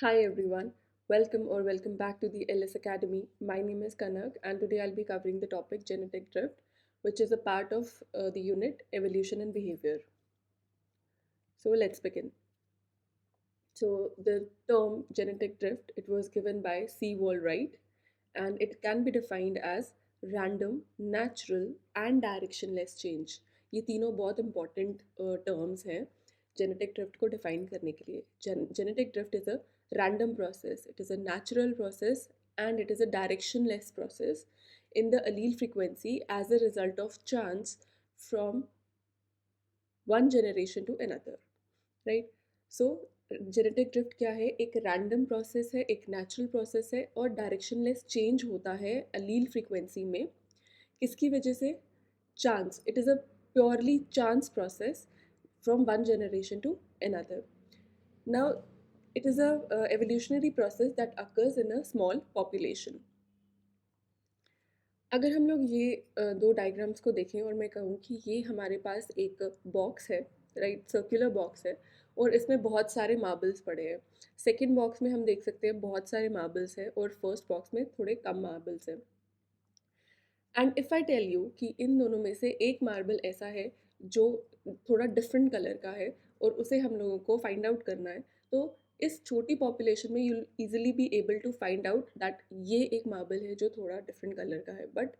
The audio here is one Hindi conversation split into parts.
Hi everyone, welcome back to the LS Academy. My name is Kanak and today I'll be covering the topic genetic drift, which is a part of the unit evolution and behavior. So let's begin. So the term genetic drift, it was given by C. Wright, and it can be defined as random, natural and directionless change. ये तीनों बहुत important terms हैं genetic drift को define करने के लिए. Genetic drift is a random process, it is a natural process and it is a directionless process in the allele frequency as a result of chance from one generation to another. Right. So genetic drift क्या है? एक रैंडम प्रोसेस है, एक नेचुरल प्रोसेस है और डायरेक्शनलेस चेंज होता है अलील फ्रीक्वेंसी में. किसकी वजह से? Chance. It is a purely chance process from one generation to another. Now it is a evolutionary process that occurs in a small population. अगर हम लोग ये दो डायग्राम्स को देखें और मैं कहूँ कि ये हमारे पास एक बॉक्स है, राइट, सर्कुलर बॉक्स है और इसमें बहुत सारे मार्बल्स पड़े हैं. सेकंड बॉक्स में हम देख सकते हैं बहुत सारे मार्बल्स हैं और फर्स्ट बॉक्स में थोड़े कम मार्बल्स हैं. And if I tell you कि इन दोनों में से एक मार्बल ऐसा है जो थोड़ा डिफरेंट कलर का है और उसे हम लोगों को फाइंड आउट करना है, तो इस छोटी पॉपुलेशन में you easily be able to find out that ये एक मार्बल है जो थोड़ा डिफरेंट कलर का है. बट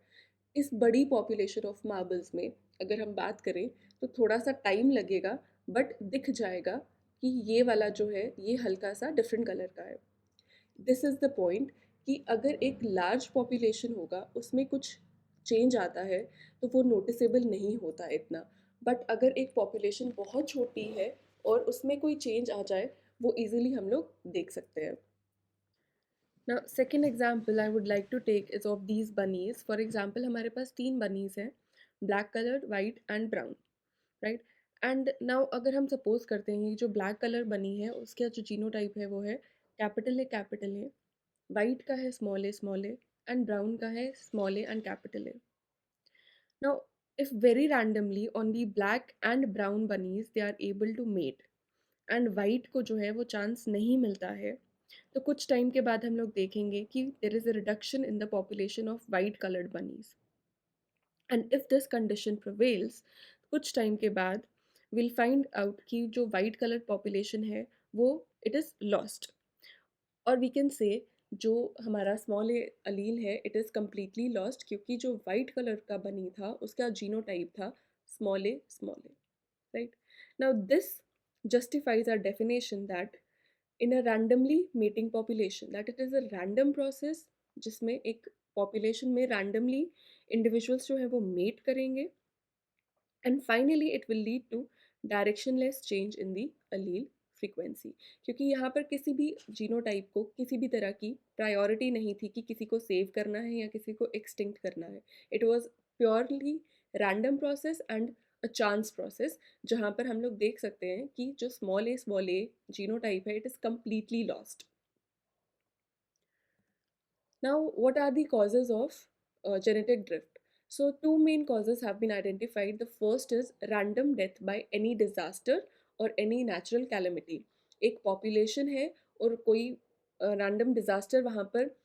इस बड़ी पॉपुलेशन ऑफ मार्बल्स में अगर हम बात करें तो थोड़ा सा टाइम लगेगा, बट दिख जाएगा कि ये वाला जो है ये हल्का सा डिफरेंट कलर का है. दिस इज़ द पॉइंट कि अगर एक लार्ज पॉपुलेशन होगा उसमें कुछ चेंज आता है तो वो नोटिसेबल नहीं होता इतना. बट अगर एक पॉपुलेशन बहुत छोटी है और उसमें कोई चेंज आ जाए वो इजीली हम लोग देख सकते हैं. Now, second example I would like to take is of these bunnies. For example, हमारे पास तीन bunnies हैं, black colored, white and brown, right? And now अगर हम suppose करते हैं कि जो black color bunny है उसका जो genotype है वो है capital A, white का है small a and brown का है small a and capital A. Now, if very randomly on the black and brown bunnies they are able to mate and white को जो है वो chance नहीं मिलता है, तो कुछ टाइम के बाद हम लोग देखेंगे कि there is a reduction in the population of white coloured bunnies. And if this condition prevails, कुछ टाइम के बाद विल फाइंड आउट कि जो वाइट कलर पॉपुलेशन है वो इट इज़ लॉस्ट. और वी कैन से जो हमारा स्मॉल ए अलील है इट इज़ कम्प्लीटली लॉस्ट क्योंकि जो वाइट कलर का बनी था उसका जीनोटाइप था small A, right? Now this justifies our definition that in a randomly mating population, that it is a random process जिसमें एक population में randomly individuals जो है वो mate करेंगे and finally it will lead to directionless change in the allele frequency. क्योंकि यहाँ पर किसी भी जीनोटाइप को किसी भी तरह की प्रायोरिटी नहीं थी कि किसी को सेव करना है या किसी को एक्सटिंक्ट करना है. It was purely random process and a chance process जहाँ पर हम लोग देख सकते हैं कि जो स्मॉल ए जीनोटाइप है it is completely lost. Now, what are the causes of genetic drift? So, two main causes have been identified. The first is random death by any disaster or any natural calamity. एक population है और कोई random disaster वहाँ पर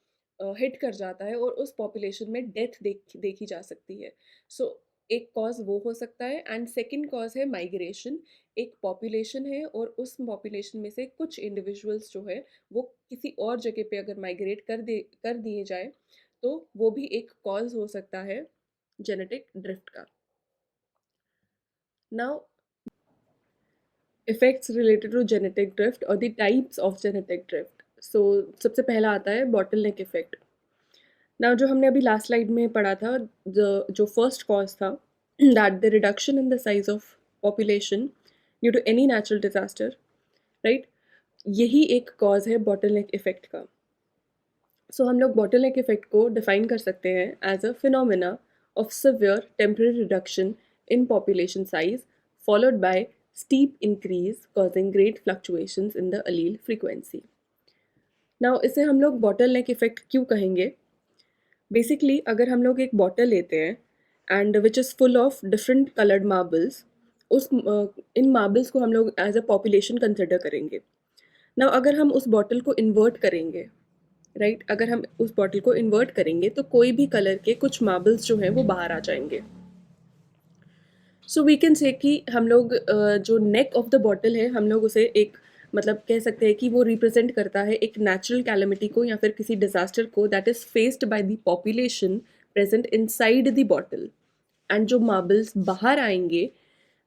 हिट कर जाता है और उस population में death देखी जा सकती है. So, एक कॉज वो हो सकता है एंड सेकेंड कॉज है माइग्रेशन. एक पॉपुलेशन है और उस पॉपुलेशन में से कुछ इंडिविजुअल्स जो है वो किसी और जगह पे अगर माइग्रेट कर दिए जाए तो वो भी एक कॉज हो सकता है जेनेटिक ड्रिफ्ट का. Now effects related to genetic drift और the types of genetic drift. So सबसे पहला आता है बॉटल नेक इफेक्ट. नाउ जो हमने अभी लास्ट स्लाइड में पढ़ा था, जो फर्स्ट कॉज था that the reduction in the size of population due to any natural disaster, right, यही एक कॉज है बॉटल नेक इफेक्ट का. सो हम लोग बॉटल नेक इफेक्ट को डिफाइन कर सकते हैं as a phenomena of severe temporary reduction in population size followed by steep increase causing great fluctuations in the allele frequency. Now इसे हम लोग बॉटल नेक इफेक्ट क्यों कहेंगे? बेसिकली अगर हम लोग एक बॉटल लेते हैं and which is full of different coloured marbles, in marbles को हम लोग एज अ पॉपुलेशन कंसिडर करेंगे. ना अगर हम उस बॉटल को इन्वर्ट करेंगे, राइट, अगर हम उस बॉटल को इन्वर्ट करेंगे तो कोई भी कलर के कुछ मार्बल्स जो हैं वो बाहर आ जाएंगे। सो वी कैन से कि हम लोग जो नेक ऑफ द बॉटल है हम लोग उसे एक मतलब कह सकते हैं कि वो रिप्रेजेंट करता है एक नेचुरल कैलेमिटी को या फिर किसी डिजास्टर को that is faced by the population present inside the bottle. And जो मार्बल्स बाहर आएंगे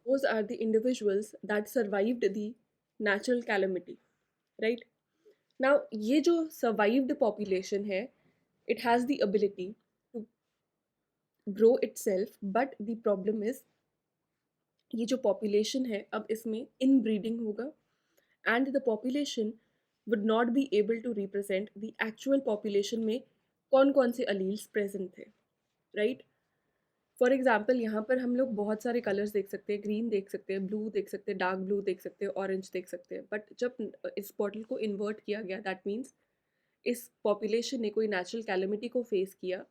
those are the individuals that survived the natural calamity, right? Now ये जो survived population है, it has the ability to grow itself, but the problem is ये जो population है अब इसमें inbreeding होगा and the population would not be able to represent the actual population में कौन कौन से alleles present थे, right? फॉर एग्जाम्पल यहाँ पर हम लोग बहुत सारे कलर्स देख सकते हैं, ग्रीन देख सकते हैं, ब्लू देख सकते हैं, डार्क ब्लू देख सकते हैं, ऑरेंज देख सकते हैं, बट जब इस बॉटल को इन्वर्ट किया गया दैट मीन्स इस पॉपुलेशन ने कोई नेचुरल कैलेमिटी को फेस किया,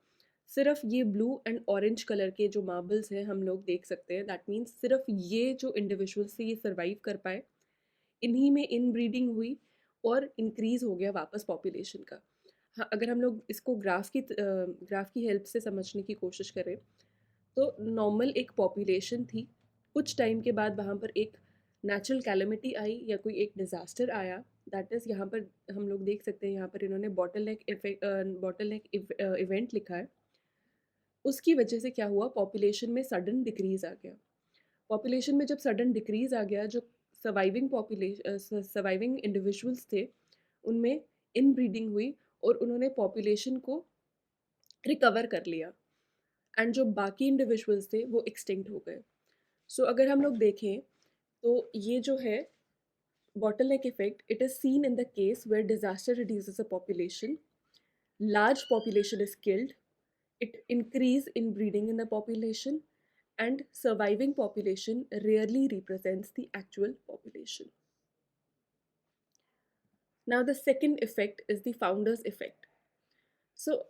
सिर्फ ये ब्लू एंड ऑरेंज कलर के जो मार्बल्स हैं हम लोग देख सकते हैं, दैट मीन्स सिर्फ ये जो इंडिविजुअल्स थे ये सर्वाइव कर पाए, इन्हीं में इन ब्रीडिंग हुई और इंक्रीज हो गया वापस पॉपुलेशन का। हाँ, अगर हम लोग इसको ग्राफ की हेल्प से समझने की कोशिश करें तो नॉर्मल एक पॉपुलेशन थी, कुछ टाइम के बाद वहाँ पर एक नेचुरल कैलेमिटी आई या कोई एक डिज़ास्टर आया, दैट इज़ यहाँ पर हम लोग देख सकते हैं, यहाँ पर इन्होंने बॉटल नेक इवेंट लिखा है। उसकी वजह से क्या हुआ, पॉपुलेशन में सडन डिक्रीज आ गया। पॉपुलेशन में जब सडन डिक्रीज आ गया, जो सर्वाइविंग इंडिविजुअल्स थे उनमें इन ब्रीडिंग हुई और उन्होंने पॉपुलेशन को रिकवर कर लिया एंड जो बाकी इंडिविजुअल्स थे वो एक्सटिंक्ट हो गए। सो अगर हम लोग देखें तो ये जो है bottleneck effect, it is seen in the case where disaster reduces a population, large population is killed, it increase in breeding in the population, and surviving population rarely represents the actual population. Now the second effect is the founders effect. So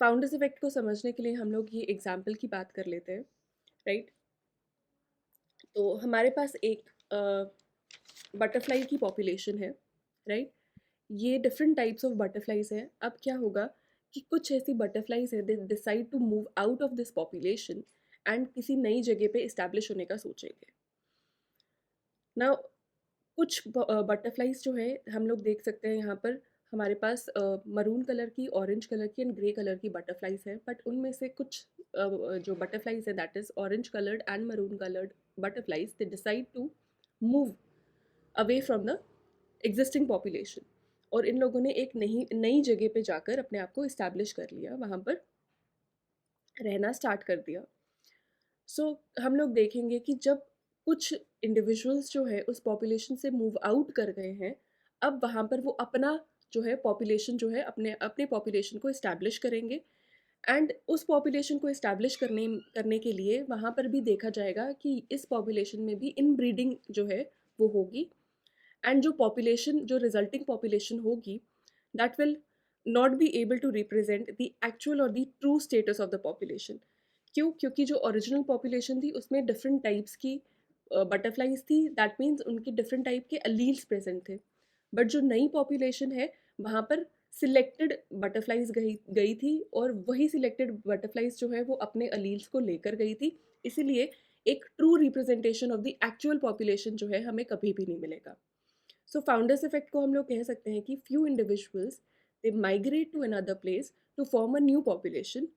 founders effect को समझने के लिए हम लोग ये एग्जाम्पल की बात कर लेते हैं, राइट? तो हमारे पास एक बटरफ्लाई की पॉपुलेशन है, राइट? ये डिफरेंट टाइप्स ऑफ बटरफ्लाइज हैं। अब क्या होगा कि कुछ ऐसी बटरफ्लाइज हैं they decide to move out of this population and किसी नई जगह पे इस्टेब्लिश होने का सोचेंगे। ना कुछ बटरफ्लाइज जो है हम लोग देख सकते हैं यहाँ पर हमारे पास मरून कलर की, ऑरेंज कलर की एंड ग्रे कलर की बटरफ्लाइज हैं, बट उनमें से कुछ जो बटरफ्लाइज है that is orange coloured and maroon coloured butterflies, they decide to move away from the existing population और इन लोगों ने एक नई नई जगह पे जाकर अपने आप को इस्टेब्लिश कर लिया, वहाँ पर रहना स्टार्ट कर दिया। सो हम लोग देखेंगे कि जब कुछ इंडिविजुअल्स जो है उस पॉपुलेशन से मूव आउट कर गए हैं, अब वहाँ पर वो अपना जो है पॉपुलेशन जो है अपने अपने पॉपुलेशन को इस्टेब्लिश करेंगे एंड उस पॉपुलेशन को इस्टेब्लिश करने करने के लिए वहाँ पर भी देखा जाएगा कि इस पॉपुलेशन में भी इन ब्रीडिंग जो है वो होगी एंड जो पॉपुलेशन जो रिजल्टिंग पॉपुलेशन होगी that will not be able to represent the actual और the true status of the population. क्यों? क्योंकि जो ओरिजिनल पॉपुलेशन थी उसमें डिफरेंट टाइप्स की बटरफ्लाइज थी, दैट मीन्स उनके डिफरेंट टाइप के अलील्स प्रेजेंट थे, बट जो नई पॉपुलेशन है वहाँ पर सिलेक्टेड बटरफ्लाइज गई गई थी और वही सिलेक्टेड बटरफ्लाइज जो है वो अपने अलील्स को लेकर गई थी, इसीलिए एक true representation of the actual population जो है हमें कभी भी नहीं मिलेगा। सो फाउंडर्स इफेक्ट को हम लोग कह सकते हैं कि few individuals they migrate to another place to form a new population,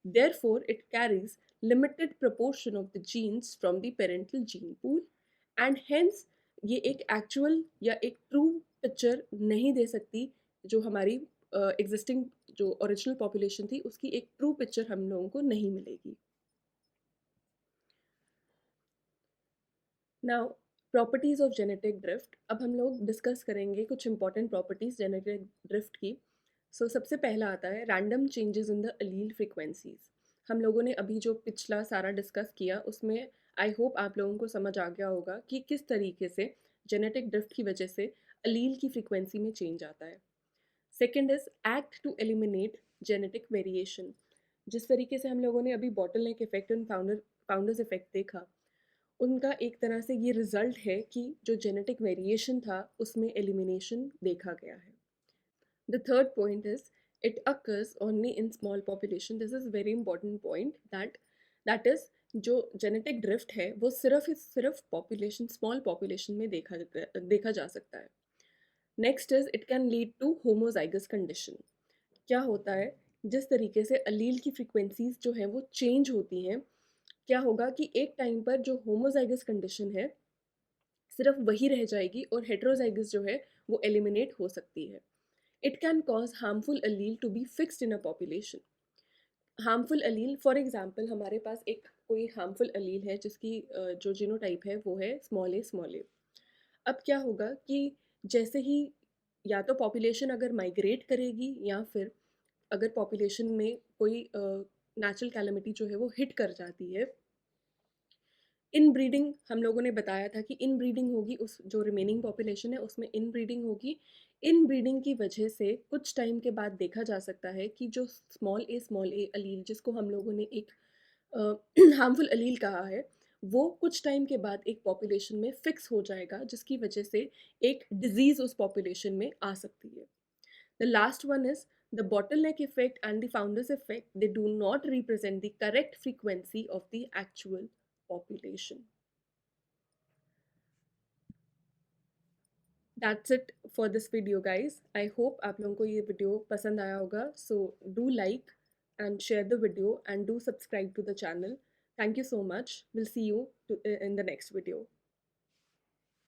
therefore it carries limited proportion of the genes from the parental gene pool and hence ये एक एक्चुअल या एक ट्रू पिक्चर नहीं दे सकती, जो हमारी एग्जिस्टिंग जो ओरिजिनल पॉपुलेशन थी उसकी एक ट्रू पिक्चर हम लोगों को नहीं मिलेगी। Now properties of genetic drift, अब हम लोग डिस्कस करेंगे कुछ इंपॉर्टेंट प्रॉपर्टीज़ जेनेटिक ड्रिफ्ट की। सबसे पहला आता है random changes in the allele frequencies. हम लोगों ने अभी जो पिछला सारा डिस्कस किया उसमें आई होप आप लोगों को समझ आ गया होगा कि किस तरीके से जेनेटिक ड्रिफ्ट की वजह से अलील की फ्रीक्वेंसी में चेंज आता है। Second is act to eliminate genetic variation. जिस तरीके से हम लोगों ने अभी bottle neck effect and founders effect देखा, उनका एक तरह से ये रिज़ल्ट है कि जो जेनेटिक वेरिएशन था उसमें एलिमिनेशन देखा गया है। The third point is it occurs only in small population. This is very important point that is जो जेनेटिक ड्रिफ्ट है वो सिर्फ पॉपुलेशन स्मॉल पॉपुलेशन में देखा जा सकता है। Next is it can lead to homozygous condition. क्या होता है, जिस तरीके से अलील की फ्रीक्वेंसीज जो हैं वो चेंज होती हैं, क्या होगा कि एक टाइम पर जो होमोजाइगस कंडीशन है सिर्फ वही रह जाएगी और हेट्रोजाइगस जो है वो एलिमिनेट हो सकती है। It can cause harmful allele to be fixed in a population. Harmful allele for example हमारे पास एक कोई हार्मफुल अलील है जिसकी जो जीनोटाइप है वो है स्मॉल ए। अब क्या होगा कि जैसे ही या तो पॉपुलेशन अगर माइग्रेट करेगी या फिर अगर पॉपुलेशन में कोई नेचुरल कैलेमिटी जो है वो हिट कर जाती है, इन ब्रीडिंग हम लोगों ने बताया था कि इन ब्रीडिंग होगी, उस जो रिमेनिंग पॉपुलेशन है उसमें इन ब्रीडिंग होगी। इन ब्रीडिंग की वजह से कुछ टाइम के बाद देखा जा सकता है कि जो स्मॉल ए अलील जिसको हम लोगों ने एक हार्मफुल अलील कहा है, वो कुछ टाइम के बाद एक पॉपुलेशन में फिक्स हो जाएगा जिसकी वजह से एक डिजीज उस पॉपुलेशन में आ सकती है। The last one is the bottleneck effect and the founders effect. They do not represent the correct frequency of the actual population. That's it for this video, guys. I hope आप लोगों को ये वीडियो पसंद आया होगा. So do like and share the video and do subscribe to the channel. Thank you so much. We'll see you in the next video.